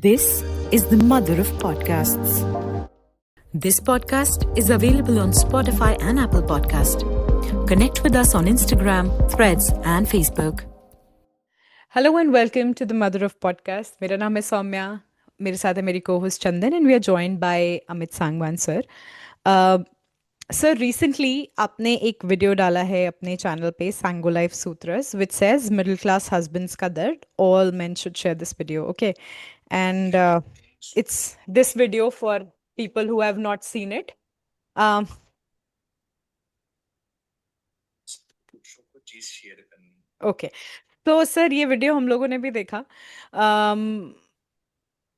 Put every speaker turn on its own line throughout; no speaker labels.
This is the mother of podcasts. This podcast is available on Spotify and Apple Podcast. Connect with us on Instagram, Threads, and Facebook.
Hello and welcome to the mother of podcast. मेरा नाम है सौम्या. मेरे साथ है मेरी co-host Chandan and we are joined by Amit Sangwan sir. Sir recently आपने एक video डाला है अपने चैनल पे सांगो लाइफ सूत्रस which says middle class husbands का दर्द all men should share this video okay and it's this video for people who have not seen it. Okay तो सर ये वीडियो हम लोगों ने भी देखा.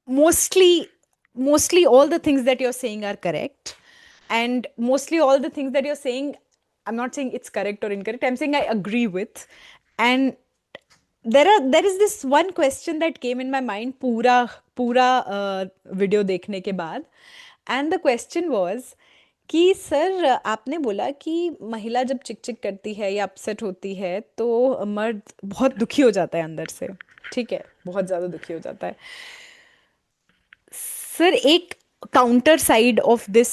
Mostly all the things that you're saying are correct, and mostly all the things that you're saying, I'm not saying it's correct or incorrect, I'm saying I agree with. And there is this one question that came in my mind पूरा video देखने के बाद, and the question was कि sir आपने बोला कि महिला जब चिक चिक करती है या अपसेट होती है तो मर्द बहुत दुखी हो जाता है अंदर से. ठीक है, बहुत ज़्यादा दुखी हो जाता है. सर एक counter side of this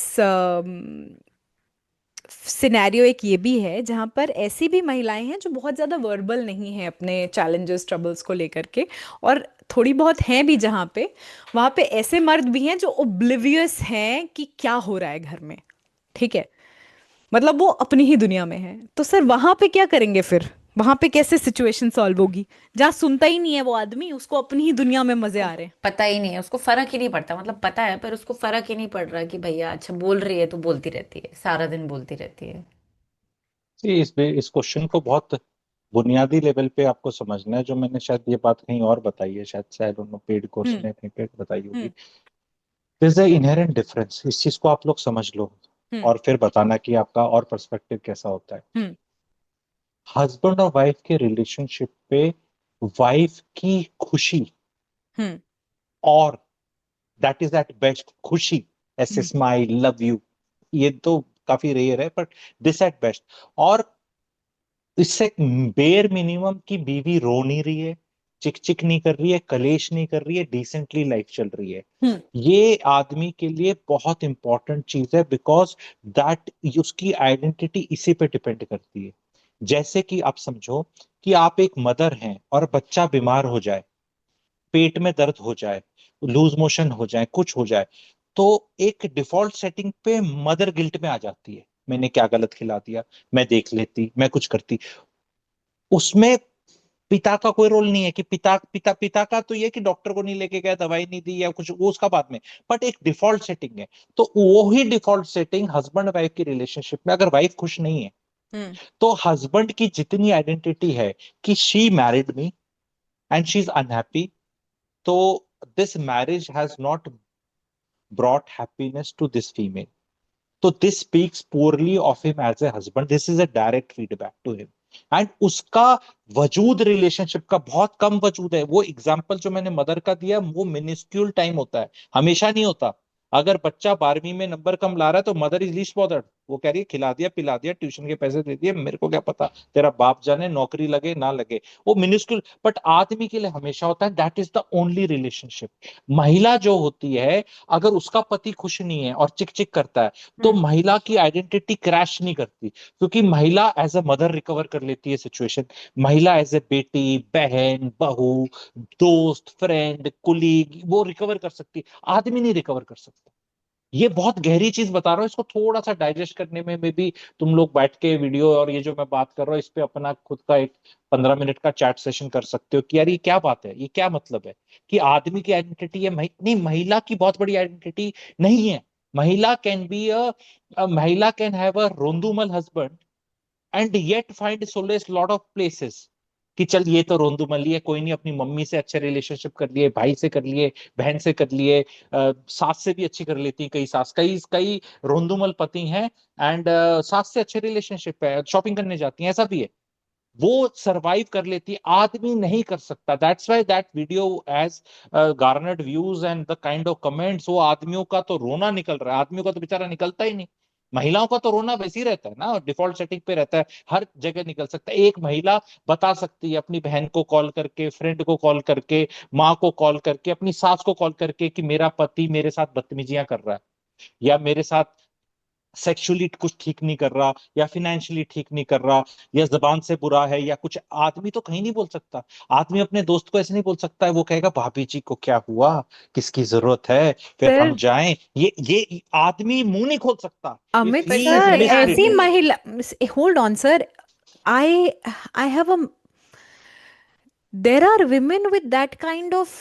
scenario एक ये भी है जहाँ पर ऐसी भी महिलाएं हैं जो बहुत ज़्यादा वर्बल नहीं है अपने चैलेंजेस ट्रबल्स को लेकर के, और थोड़ी बहुत हैं भी जहाँ पे वहाँ पे ऐसे मर्द भी हैं जो ओब्लिवियस हैं कि क्या हो रहा है घर में. ठीक है, मतलब वो अपनी ही दुनिया में है. तो सर वहां पे क्या करेंगे फिर? वहां पे कैसे सिचुएशन सॉल्व होगी जहाँ सुनता ही नहीं है वो आदमी, उसको अपनी ही दुनिया में मजे आ रहे हैं.
पता ही नहीं है उसको, फर्क ही नहीं पड़ता. मतलब पता है पर उसको फर्क ही नहीं पड़ रहा कि भैया अच्छा बोल रही है तो बोलती रहती है, सारा दिन बोलती रहती है.
इस क्वेश्चन को बहुत बुनियादी लेवल पे आपको समझना है. जो मैंने शायद ये बात कहीं और बताई है, शायद से I don't know paid course में कहीं पे बताई होगी. This is inherent difference. इस चीज को आप लोग समझ लो और फिर बताना कि आपका और पर्सपेक्टिव कैसा होता है. हस्बैंड और वाइफ के रिलेशनशिप पे वाइफ की खुशी और दैट इज एट बेस्ट खुशी, ऐसे स्माइल, लव यू, ये तो काफी रेयर है, बट दिस एट बेस्ट. और इससे बेयर मिनिमम की बीवी रो नहीं रही है, चिक चिक नहीं कर रही है, कलेश नहीं कर रही है, डिसेंटली लाइफ चल रही है. ये आदमी के लिए बहुत इंपॉर्टेंट चीज है, बिकॉज दैट उसकी आइडेंटिटी इसी पे डिपेंड करती है. जैसे कि आप समझो कि आप एक मदर हैं और बच्चा बीमार हो जाए, पेट में दर्द हो जाए, लूज मोशन हो जाए, कुछ हो जाए, तो एक डिफॉल्ट सेटिंग पे मदर गिल्ट में आ जाती है. मैंने क्या गलत खिला दिया, मैं देख लेती, मैं कुछ करती. उसमें पिता का कोई रोल नहीं है कि पिता का तो ये कि डॉक्टर को नहीं लेके गया, दवाई नहीं दी या कुछ, वो उसका बाद में. बट एक डिफॉल्ट सेटिंग है. तो वो ही डिफॉल्ट सेटिंग हस्बैंड वाइफ की रिलेशनशिप में, अगर वाइफ खुश नहीं है तो हस्बैंड की जितनी आइडेंटिटी है कि she married me and she is unhappy, तो this marriage has not brought happiness to this female. So this speaks poorly of him as a husband. This is a direct feedback to him. And उसका वजूद relationship का बहुत कम वजूद है. वो example जो मैंने मदर का दिया वो मिनिस्क्यूल टाइम होता है, हमेशा नहीं होता. अगर बच्चा 12वीं में नंबर कम ला रहा है तो मदर इज लीस्ट बॉदर्ड. वो कह रही है खिला दिया पिला दिया, ट्यूशन के पैसे दे दिए, मेरे को क्या पता, तेरा बाप जाने, नौकरी लगे ना लगे. वो मिनिस्क्यूल. बट आदमी के लिए हमेशा होता है. That is the only relationship. महिला जो होती है, अगर उसका पति खुश नहीं है और चिक चिक करता है तो महिला की आइडेंटिटी क्रैश नहीं करती, क्योंकि महिला एज अ मदर रिकवर कर लेती है सिचुएशन. महिला एज ए बेटी, बहन, बहू, दोस्त, फ्रेंड, कुलीग, वो रिकवर कर सकती. आदमी नहीं रिकवर कर सकता. ये बहुत गहरी चीज बता रहा हूँ, इसको थोड़ा सा डाइजेस्ट करने में भी तुम लोग बैठ के वीडियो और ये जो मैं बात कर रहा हूँ इस पे अपना खुद का एक 15 मिनट का चैट सेशन कर सकते हो कि यार ये क्या बात है, ये क्या मतलब है कि आदमी की आइडेंटिटी है. नहीं, महिला की बहुत बड़ी आइडेंटिटी नहीं है. महिला कैन बी महिला कैन हैव अ रोंदूमल husband and yet find solace lot of places कि चल ये तो रोंदूमली है, कोई नहीं, अपनी मम्मी से अच्छे रिलेशनशिप कर लिए, भाई से कर लिए, बहन से कर लिए, सास से भी अच्छी कर लेती है. कई सास, कई रोंदूमल पति हैं एंड सास से अच्छे रिलेशनशिप है, शॉपिंग करने जाती हैं, ऐसा भी है. वो सरवाइव कर लेती है, आदमी नहीं कर सकता. That's why that video has garnered views and the kind of comments. वो आदमियों का तो रोना निकल रहा है, आदमियों का तो बेचारा निकलता ही नहीं. महिलाओं का तो रोना वैसे ही रहता है ना, डिफॉल्ट सेटिंग पे रहता है, हर जगह निकल सकता है। एक महिला बता सकती है अपनी बहन को कॉल करके, फ्रेंड को कॉल करके, माँ को कॉल करके, अपनी सास को कॉल करके कि मेरा पति मेरे साथ बदतमीजियां कर रहा है, या मेरे साथ सेक्सुअली कुछ ठीक नहीं कर रहा, या फिनेंशियली ठीक नहीं कर रहा, या जबान से बुरा है, या कुछ। आदमी तो कहीं नहीं बोल सकता। आदमी अपने दोस्त को ऐसे नहीं बोल सकता है, वो कहेगा भाभी जी को क्या हुआ, किसकी जरूरत है, फिर हम
सर,
जाएं। ये आदमी मुंह नहीं खोल सकता इफ
अमित
पर
ही इज
सर
सर,
ये
ऐसी
आदमी,
मिसट्रीटेड।
महिला, hold on sir, I I have a, there are women with that kind of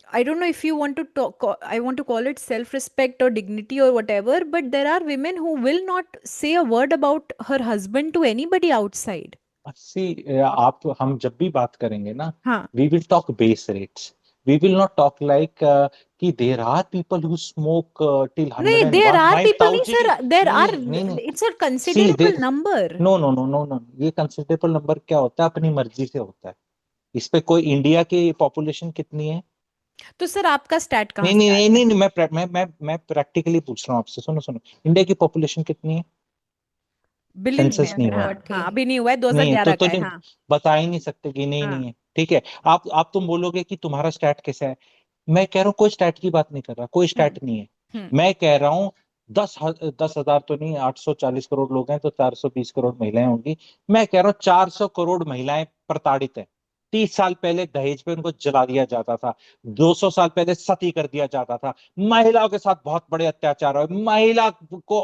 I don't know if you want to talk, I want to call it self respect or dignity or whatever, but there are women who will not say a word about her husband to anybody outside.
See आप, हम जब भी बात करेंगे ना,
हाँ,
we will talk base rates, we will not talk like कि there are people who smoke till
नहीं,
hundred and
there
one
are
my
people, नहीं
ताऊ जी।
sir, there
नहीं
are,
नहीं नहीं नहीं,
it's a
see the,
considerable number.
No no no no no, ये considerable number क्या होता है, अपनी मर्जी से होता है। इस पे कोई, इंडिया की पॉपुलेशन कितनी है?
तो सर आपका स्टैट कहाँ
नहीं
से
नहीं
आ
नहीं
रहा
नहीं
है?
नहीं, मैं प्रैक्टिकली पूछ रहा हूँ आपसे, सुनो सुनो, इंडिया की पॉपुलेशन कितनी है?
बिलियन में
सेंसस
है
नहीं
सर,
हुआ है।
हाँ
40।
हाँ, अभी नहीं हुआ है,
नहीं है
2011
तो
का है,
नहीं,
हाँ
बता ही नहीं सकते कि नहीं
हाँ।
नहीं है, ठीक है। आप तुम बोलोगे कि तुम्हारा स्टैट कैसा है। मैं कह रहा हूँ कोई स्टैट की बात नहीं कर रहा, कोई
हम्म
स्टैट नहीं है।
हम्म
मैं कह रहा हूँ 10,000 तो नहीं, 840 करोड़ लोग हैं तो 420 करोड़ महिलाएं होंगी। मैं कह रहा हूँ 400 करोड़ महिलाएं प्रताड़ित हैं। 30 साल पहले दहेज पे उनको जला दिया जाता था, 200 साल पहले सती कर दिया जाता था, महिलाओं के साथ बहुत बड़े अत्याचार हुए, महिला को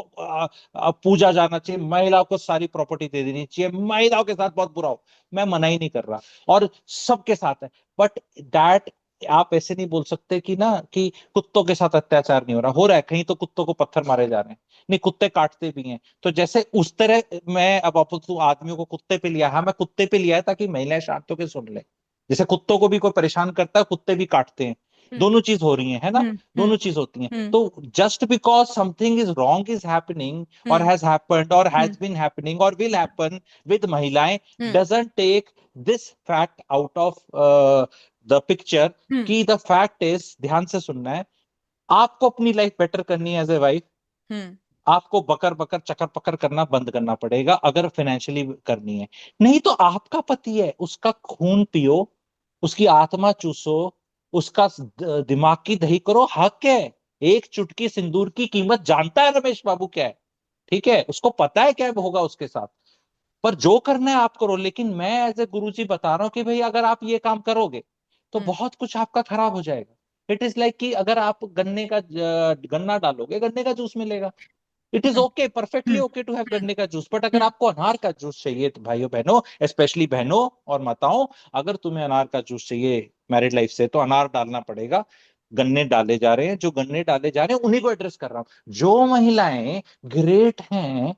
पूजा जाना चाहिए, महिलाओं को सारी प्रॉपर्टी दे देनी चाहिए, महिलाओं के साथ बहुत बुरा हो। मैं मना ही नहीं कर रहा, और सबके साथ है, बट दैट, आप ऐसे नहीं बोल सकते कि ना कि कुत्तों के साथ अत्याचार नहीं हो रहा है, कहीं तो कुत्तों को पत्थर मारे जा रहे हैं, नहीं कुत्ते काटते भी हैं। तो जैसे उस तरह, मैं अब आप तू आदमियों को कुत्ते पे लिया, हाँ मैं कुत्ते पे लिया है ताकि महिलाएं शांत होकर सुन ले। जैसे कुत्तों को भी कोई परेशान करता है, कुत्ते भी काटते हैं,
हम्म
दोनों चीज हो रही है ना,
हम्म
दोनों चीज होती हैं।
हम्म
तो just because something is wrong is happening, और
हम्म
हैज हैपेंड, और
हम्म
हैज बीन हैपनिंग, और विल हैपन विद महिलाएं,
hmm
doesn't take this fact out of the picture.
Hmm
कि द फैक्ट इज, ध्यान से सुनना है, आपको अपनी लाइफ बेटर करनी है एज ए वाइफ,
हम्म
आपको बकर बकर चकर पकर करना बंद करना पड़ेगा अगर फाइनेंशियली करनी है। नहीं तो आपका पति है, उसका खून पियो, उसकी आत्मा चूसो, उसका दिमाग की दही करो, हक है। एक चुटकी सिंदूर की कीमत जानता है रमेश बाबू क्या है, ठीक है, उसको पता है क्या होगा उसके साथ। पर जो करना है आप करो, लेकिन मैं एज ए गुरुजी बता रहा हूं कि भाई अगर आप ये काम करोगे तो
हम्म
बहुत कुछ आपका खराब हो जाएगा। इट इज लाइक कि अगर आप गन्ना डालोगे, गन्ने का जूस मिलेगा। It is
hmm
okay, perfectly
hmm
okay to have गन्ने का जूस, बट अगर
हम्म
आपको अनार का जूस चाहिए, तो भाइयों बहनों, स्पेशली बहनों और माताओं, अगर तुम्हें अनार का जूस चाहिए मैरिड लाइफ से, तो अनार डालना पड़ेगा। गन्ने डाले जा रहे हैं, जो गन्ने डाले जा रहे हैं उन्हीं को एड्रेस कर रहा हूं। जो महिलाएं ग्रेट हैं,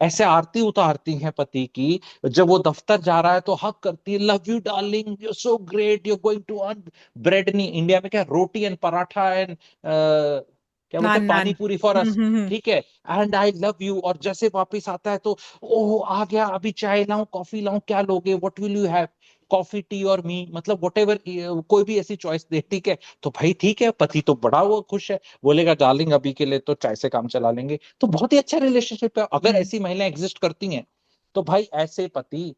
ऐसे आरती उतारती हैं पति की, जब वो दफ्तर जा रहा है तो हक करती है, love you darling, you so great, you going to earn bread, नहीं इंडिया में क्या, रोटी एंड पराठा एंड क्या बोलते
नान
हैं, पानी
नान
पूरी फॉर अस, ठीक है, एंड आई लव यू। और जैसे वापिस आता है तो ओह आ गया, अभी चाय लाऊं, कॉफी लाऊं, क्या लोगे, what will you have, coffee tea और मी, मतलब वट एवर, कोई भी ऐसी चॉइस दे, ठीक है। तो भाई ठीक है, पति तो बड़ा वो खुश है, बोलेगा डार्लिंग अभी के लिए तो चाय से काम चला लेंगे, तो बहुत ही अच्छा रिलेशनशिप है। अगर
हम्म
ऐसी महिलाएं एग्जिस्ट करती हैं, तो भाई ऐसे पति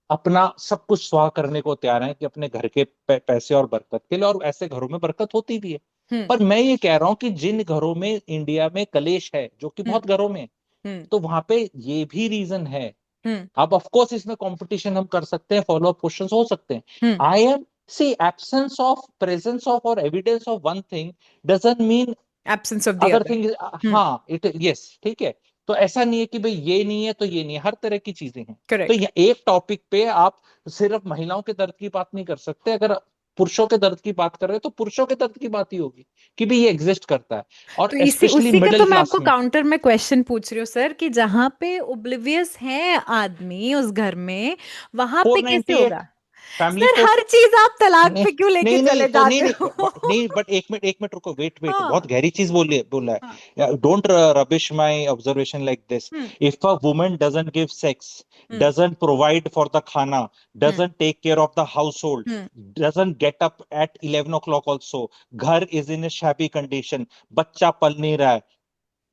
अपना सब कुछ स्वाह करने को तैयार हैं कि अपने घर के पैसे और बरकत के लिए, और ऐसे घरों में बरकत होती भी है।
हम्म
पर मैं ये कह रहा हूं कि जिन घरों में इंडिया में कलेश है, जो कि
हम्म
बहुत घरों में है,
हम्म
तो वहां पे ये भी रीजन है।
हम्म
अब ऑफ कोर्स इसमें कंपटीशन हम कर सकते हैं, फॉलो अप क्वेश्चंस हो सकते हैं।
Hmm
I am, see absence of, presence of और evidence of one thing doesn't mean
absence of the
other
other.
Thing. हाँ इट, यस ठीक है। तो ऐसा नहीं है कि भाई ये नहीं है तो ये नहीं है, हर तरह की चीजें हैं। तो
करेक्ट।
ये एक टॉपिक पे आप सिर्फ महिलाओं के दर्द की बात नहीं कर सकते। अगर पुरुषों के दर्द की बात कर रहे हैं तो पुरुषों के दर्द की बात ही होगी कि भाई ये एग्जिस्ट करता है, और
तो इसी
स्पेशली
उसी का
मिडिल
तो मैं
क्लास
आपको
में।
काउंटर में क्वेश्चन पूछ रही हूँ सर, कि जहां पे ओब्लिवियस है आदमी उस घर में, वहां पे कैसे
498
होगा?
Family
sir
court.
हर चीज आप तलाक
नहीं
पे क्यों लेके
नहीं नहीं,
चले
तो नहीं
जाते
नहीं
हो?
नहीं, बट एक मिनट रुको, वेट वेट, बहुत
हाँ
गहरी चीज बोला
हाँ।
है। Don't rubbish my observation like this.
Hmm
if a woman doesn't give sex,
hmm
doesn't provide for the khana,
hmm
doesn't take care of the household,
hmm
doesn't get up at 11 o'clock also, ghar is in a shabby condition, बच्चा पल नहीं रहा है,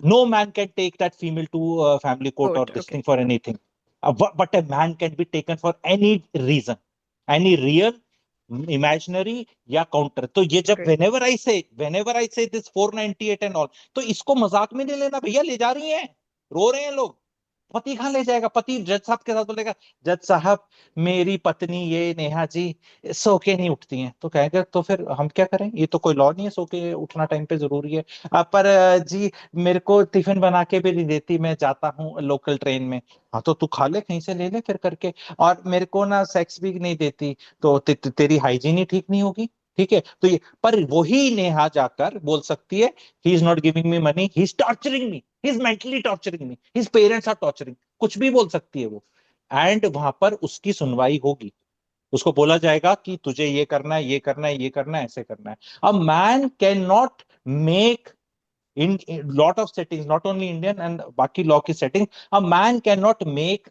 No man can take that female to family court or
Good.
this
Okay.
thing for anything. But a man can be taken for any reason, any real, imaginary या counter. तो ये जब
Great.
whenever I say this 498 and all, तो इसको मजाक में नहीं लेना भैया, ले जा रही हैं, रो रहे हैं लोग। पति कहाँ ले जाएगा? पति जज साहब के साथ बोलेगा, जज साहब मेरी पत्नी ये नेहा जी सो के नहीं उठती हैं, तो कहेगा तो फिर हम क्या करें, ये तो कोई लॉ नहीं है, सो के उठना टाइम पे जरूरी है। पर जी मेरे को टिफिन बना के भी नहीं देती, मैं जाता हूँ लोकल ट्रेन में। हाँ तो तू खा ले, कहीं से ले ले फिर करके। और मेरे को ना सेक्स भी नहीं देती, तो तेरी हाइजीन ही ठीक नहीं होगी। ठीक है, तो ये पर वही नेहा जाकर बोल सकती है, he is not giving me money, he is torturing me, he is mentally torturing me, his parents are torturing, कुछ भी बोल सकती है वो। एंड वहां पर उसकी सुनवाई होगी, उसको बोला जाएगा कि तुझे ये करना है, ये करना है, ये करना है, ऐसे करना है। A man can not make in lot of settings, not only Indian and बाकी law की setting, a man cannot make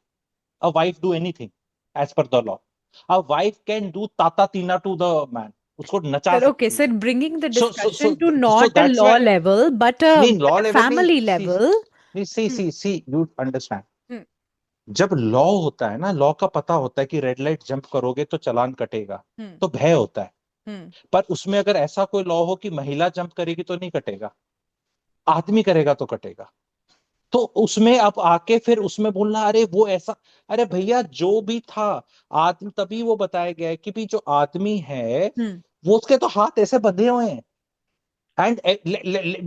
a wife do anything as per the law. A wife can do tata tina to the man, उसको नचा
Sir, okay,
सकती
sir,
है।
bringing the
so so so
discussion to
so
not a
that's
law
why,
level, but
नहीं law
a
level
family
नहीं,
level. Hmm.
see you understand,
Hmm.
जब law होता है ना, लॉ का पता होता है कि रेड लाइट जंप करोगे तो चालान कटेगा,
Hmm.
तो भय होता है।
Hmm.
पर उसमें अगर ऐसा कोई लॉ हो कि महिला जंप करेगी तो नहीं कटेगा, आदमी करेगा तो कटेगा। तो उसमें अब आके फिर उसमें बोलना अरे वो ऐसा, अरे भैया जो भी था आदमी, तभी वो बताया गया है कि भी जो आदमी है
Hmm.
वो उसके तो हाथ ऐसे बंधे हुए हैं। And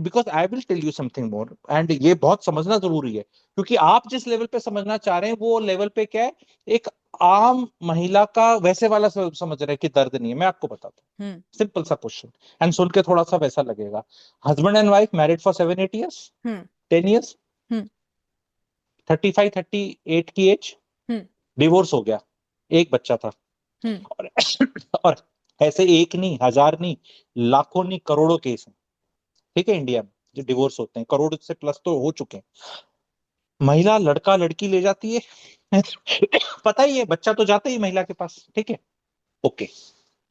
because I will tell you something more, and ये बहुत समझना जरूरी है, क्योंकि आप जिस लेवल पे समझना चाह रहे हैं वो लेवल पे क्या है, एक आम महिला का वैसे वाला समझ रहे हैं कि दर्द नहीं है। मैं आपको बताता हूँ,
Hmm.
सिंपल सा क्वेश्चन, एंड सुन के थोड़ा सा वैसा लगेगा। Husband and wife married for 7-8 years,
Hmm.
10 years,
Hmm.
35-38 की एज,
Hmm.
डिवोर्स हो गया, एक बच्चा था।
Hmm.
और, और ऐसे एक नहीं, हजार नहीं, लाखों नहीं, करोड़ों केस हैं, ठीक है, इंडिया में जो डिवोर्स होते हैं, करोड़ से प्लस तो हो चुके हैं। महिला लड़का लड़की ले जाती है पता ही है, बच्चा तो जाता ही महिला के पास, ठीक है, ओके।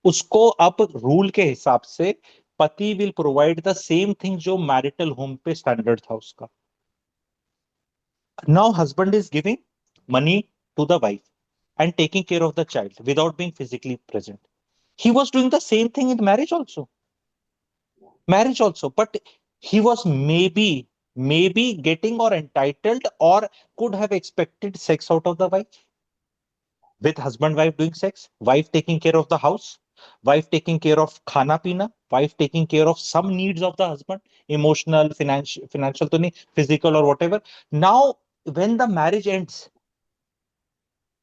उसको अब रूल के हिसाब से पति will provide the same thing जो मैरिटल होम पे स्टैंडर्ड था उसका। Now husband is giving money to the wife and taking care of the child without being physically present. He was doing the same thing in marriage also, but he was maybe getting or entitled or could have expected sex out of the wife, with husband wife doing sex, wife taking care of the house, wife taking care of khana pina, wife taking care of some needs of the husband, emotional, financial to nahi, physical or whatever. Now when the marriage ends,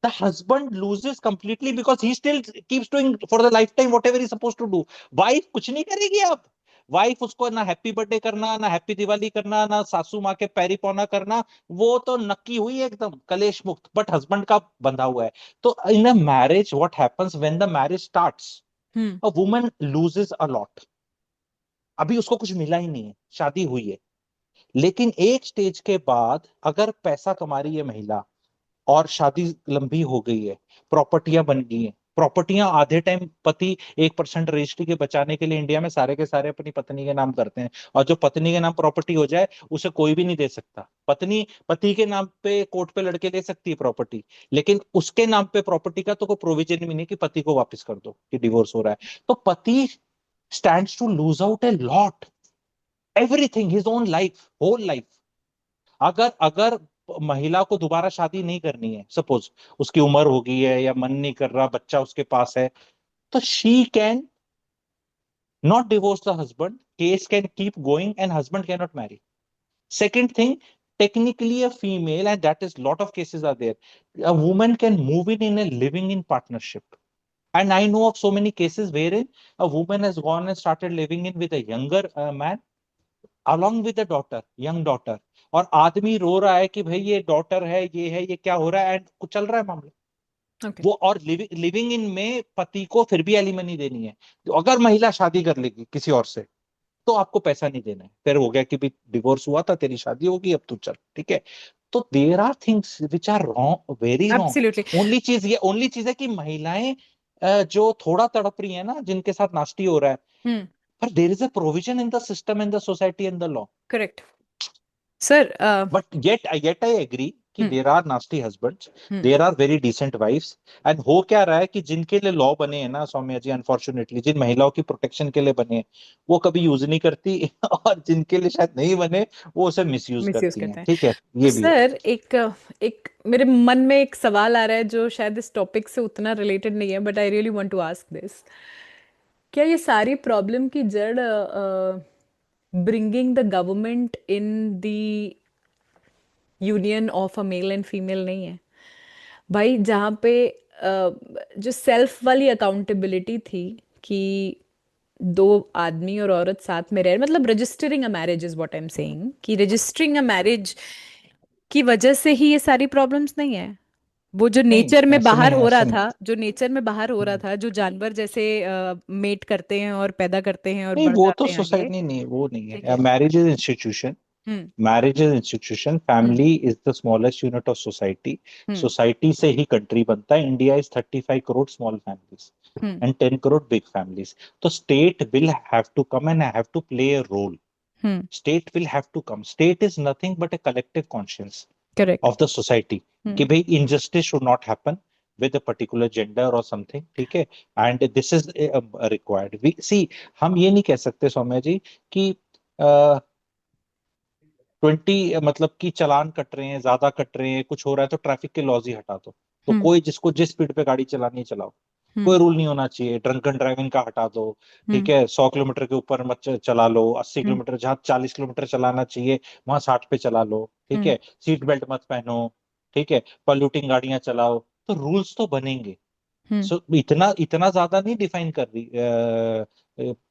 the husband loses completely because he still keeps doing for the lifetime whatever he's supposed to do. Wife कुछ नहीं करेगी अब। Wife उसको ना happy birthday करना, ना happy Diwali करना, ना सासू माँ के पैरी पौना करना, वो तो नक्की हुई है एकदम कलेश मुक्त, बट हस्बैंड का बंधा हुआ है। तो in a marriage what happens when the marriage starts,
Hmm.
A woman loses a lot. अभी उसको कुछ मिला ही नहीं है, शादी हुई है, लेकिन एक स्टेज के बाद अगर पैसा कमा रही है महिला और शादी लंबी हो गई है, प्रॉपर्टियां बन गई हैं, प्रॉपर्टियां आधे टाइम पति 1% रजिस्ट्री के बचाने के लिए इंडिया में सारे के सारे अपनी पत्नी के नाम करते हैं, और जो पत्नी के नाम प्रॉपर्टी हो जाए उसे कोई भी नहीं दे सकता। पत्नी पति के नाम पे कोर्ट पे लड़के ले सकती है प्रॉपर्टी, लेकिन उसके नाम पे प्रॉपर्टी का तो कोई प्रोविजन भी नहीं कि पति को वापस कर दो कि डिवोर्स हो रहा है। तो पति stands to lose out a lot, everything, his own life, whole life. अगर अगर महिला को दोबारा शादी नहीं करनी है, सपोज उसकी उम्र हो गई है या मन नहीं कर रहा, बच्चा उसके पास है, तो she can not divorce the husband, case can keep going and husband can not marry. Second thing, technically a female, and that is lot of cases are there, a woman can move in a living in partnership, and I know of so many cases wherein a woman has gone and started living in with a younger man along with the daughter, young daughter, और आदमी रो रहा है कि भाई ये daughter है, ये है, ये क्या हो रहा है, एंड कुछ चल रहा है मामला।
Okay.
वो और लिविंग इन में पति को फिर भी एलिमनी देनी है। तो अगर महिला शादी कर लेगी किसी और से तो आपको पैसा नहीं देना है, फिर हो गया कि भी डिवोर्स हुआ था, तेरी शादी होगी, अब तू चल, ठीक है। तो there are things which are wrong, very wrong.
Absolutely.
Only चीज है कि महिलाएं जो थोड़ा तड़प रही है ना, जिनके साथ नास्टी हो रहा है,
Hmm.
पर there is a provision in the system, in the society, in the law.
Correct. Sir,
But yet I agree कि there are nasty husbands, there are very decent wives, and हो क्या रहा है कि जिनके लिए लॉ बने हैं ना सौम्या जी, अनफॉर्चुनेटली जिन महिलाओं की प्रोटेक्शन के लिए बने हैं वो कभी यूज नहीं करती और जिनके लिए शायद नहीं बने वो उसे मिसयूज
मिसयूज
करती
करते
हैं,
हैं।
ठीक है,
तो
ये भी है।
सर एक मेरे मन में एक सवाल आ रहा है जो शायद इस टॉपिक से उतना रिलेटेड नहीं है, but I really want to ask this. क्या ये सारी प्रॉब्लम की जड़ bringing the government in the union of a male and female नहीं है भाई? जहाँ पे जो सेल्फ वाली अकाउंटेबिलिटी थी कि दो आदमी और औरत साथ में रहे, मतलब registering a marriage is what I am saying, कि रजिस्टरिंग अ मैरिज की वजह से ही ये सारी प्रॉब्लम्स नहीं है। वो जो
नहीं
नेचर में
ऐसे
बाहर
नहीं,
हो रहा
ऐसे नहीं।
था, जो नेचर में बाहर हो रहा था, जो जानवर जैसे मेट करते हैं और पैदा करते हैं और
नहीं
बढ़
वो तो
जाते हैं आगे।
सोसाइटी, नहीं नहीं वो नहीं
ठीक
है,
है।
Marriage is institution.
Hmm.
Marriage is institution,
hmm.
family is the smallest unit of society.
Hmm.
Society से ही country बनता है। India is 35 crore small families
hmm.
and 10 crore big families. तो state will have to come and have to play a role.
Hmm.
State will have to come. State is nothing but a collective conscience
correct.
of the society कि भाई injustice should not happen with a particular gender or something, ठीक है, and this is required. We see, हम ये नहीं कह सकते सौम्या जी कि 20 मतलब कि चालान कट रहे हैं, ज्यादा कट रहे हैं, कुछ हो रहा है तो ट्रैफिक के लॉज ही हटा दो। तो
हम्म।
कोई जिसको जिस स्पीड पे गाड़ी चलानी है चलाओ, कोई
हम्म।
रूल नहीं होना चाहिए। ड्रंकन ड्राइविंग का हटा दो, ठीक
हम्म।
है, 100 किलोमीटर के ऊपर मत चला लो, 80
हम्म।
किलोमीटर जहाँ 40 किलोमीटर चलाना चाहिए वहां 60 पे चला लो, ठीक
हम्म।
है, सीट बेल्ट मत पहनो, ठीक है, पॉल्यूटिंग गाड़ियां चलाओ, तो रूल्स तो बनेंगे।
हम्म।
सो इतना इतना ज्यादा नहीं डिफाइन कर रही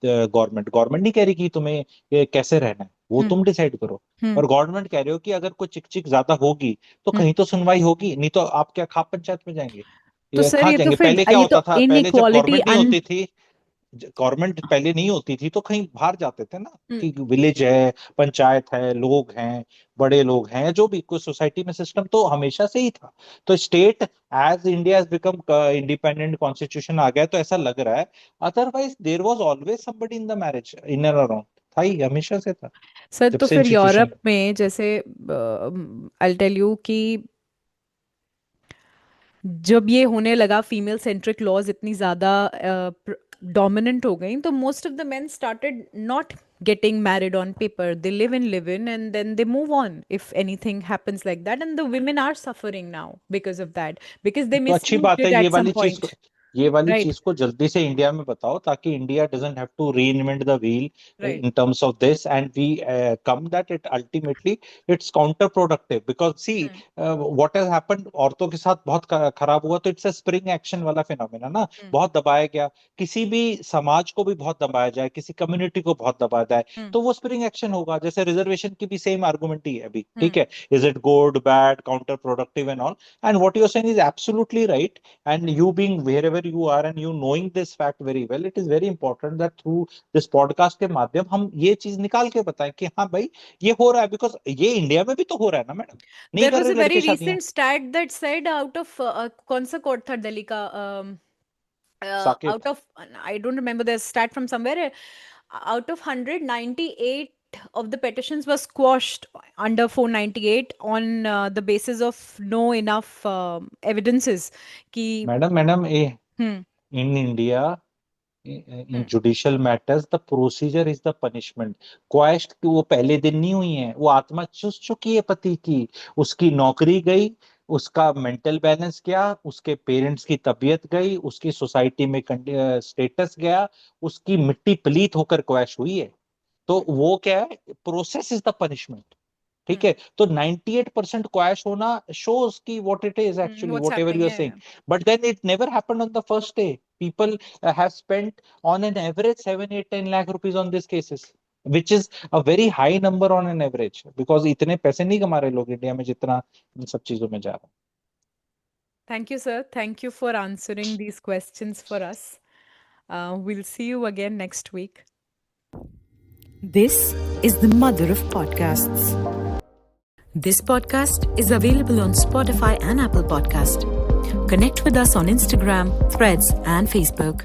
गवर्नमेंट। गवर्नमेंट नहीं कह रही कि तुम्हें कैसे रहना है, वो
हम्म।
तुम डिसाइड करो।
हम्म।
और गवर्नमेंट कह रहे हो कि अगर कोई चिक चिक ज्यादा होगी तो
हम्म।
कहीं तो सुनवाई होगी, नहीं तो आप क्या खाप पंचायत में जाएंगे?
तो
ये
सर
कहाँ
ये तो
जाएंगे?
फिर
पहले क्या
ये तो
होता था, पहले जब
इनइक्वालिटी
गवर्नमेंट नहीं
अन।
होती थी, गवर्नमेंट पहले नहीं होती थी तो कहीं बाहर जाते थे ना,
हम्म।
कि विलेज है, पंचायत है, लोग हैं, बड़े लोग हैं, जो भी कोई सोसाइटी में सिस्टम तो हमेशा से ही था। तो state as India has become independent, constitution आ गया तो ऐसा लग रहा है, otherwise there was always somebody in the marriage, in and around, था ही, हमेशा से था,
सर
जब
तो
से
फिर
इंस्टीट्यूशन।
यूरोप में जैसे आई टेल यू कि जब ये होने लगा, फीमेल सेंट्रिक लॉज इतनी ज्यादा डोमिनेंट हो गई, तो most of the main started not getting married on paper. They live in and then they move on if anything happens like that, and the women are suffering now because of that, because they
तो अच्छी
misused
बात है,
it
ये
at some
वाली चीज को,
point,
ये वाली
right?
चीज को जल्दी से इंडिया में बताओ ताकि India doesn't have to reinvent the wheel
Right.
In terms of this, and we come that it ultimately it's counterproductive, because see
Hmm.
What has happened, औरतों के साथ बहुत खराब हुआ, तो इट्स अ स्प्रिंग एक्शन वाला phenomena ना,
Hmm.
बहुत दबाया गया। किसी भी समाज को भी बहुत दबाया जाए, किसी कम्युनिटी को बहुत दबाया जाए
Hmm.
तो वो स्प्रिंग एक्शन होगा। जैसे रिजर्वेशन की भी सेम आर्गुमेंट ही है अभी,
Hmm.
ठीक है, is it good bad counter productive and all, and what you're saying is absolutely right, and you being wherever you are and you knowing this fact very well, it is very important that through this podcast के माध्यम हम ये चीज निकाल के बताएं कि हाँ भाई ये हो रहा है, बिकॉज ये इंडिया में भी तो हो रहा है ना मैडम, नहीं
There
कर
was
रहे
a very
लड़के शादियां।
recent stat that said out of कौन सा कोर्ट था दिल्ली का, out
Saket,
of, I don't remember the stat from somewhere, out of 198 of the petitions was squashed under 498 on the basis of no enough evidences कि
madam madam uh
hmm.
In India in judicial matters the procedure is the punishment. क्वेश्ट कि वो पहले दिन नहीं हुई है, वो आत्मा चुस चुकी है पति की, उसकी नौकरी गई, उसका मेंटल बैलेंस गया, उसके पेरेंट्स की तबीयत गई, उसकी सोसाइटी में स्टेटस गया, उसकी मिट्टी पलीत होकर क्वैश हुई है। तो वो क्या है, प्रोसेस इज द पनिशमेंट, ठीक है। तो 98% क्वैश होना शोज की what it is actually,
what's
whatever
happening
you are
है।
Saying, but then it never happened on the first day. People have spent on an average 7 8 10 lakh rupees on these cases, which is a very high number on an average, because इतने पैसे नहीं कमा रहे लोग India में जितना इन सब चीजों में जा रहा है।
Thank you, sir. Thank you for answering these questions for us. We'll see you again next week.
This is the mother of podcasts. This podcast is available on Spotify and Apple Podcast. Connect with us on Instagram, Threads, and Facebook.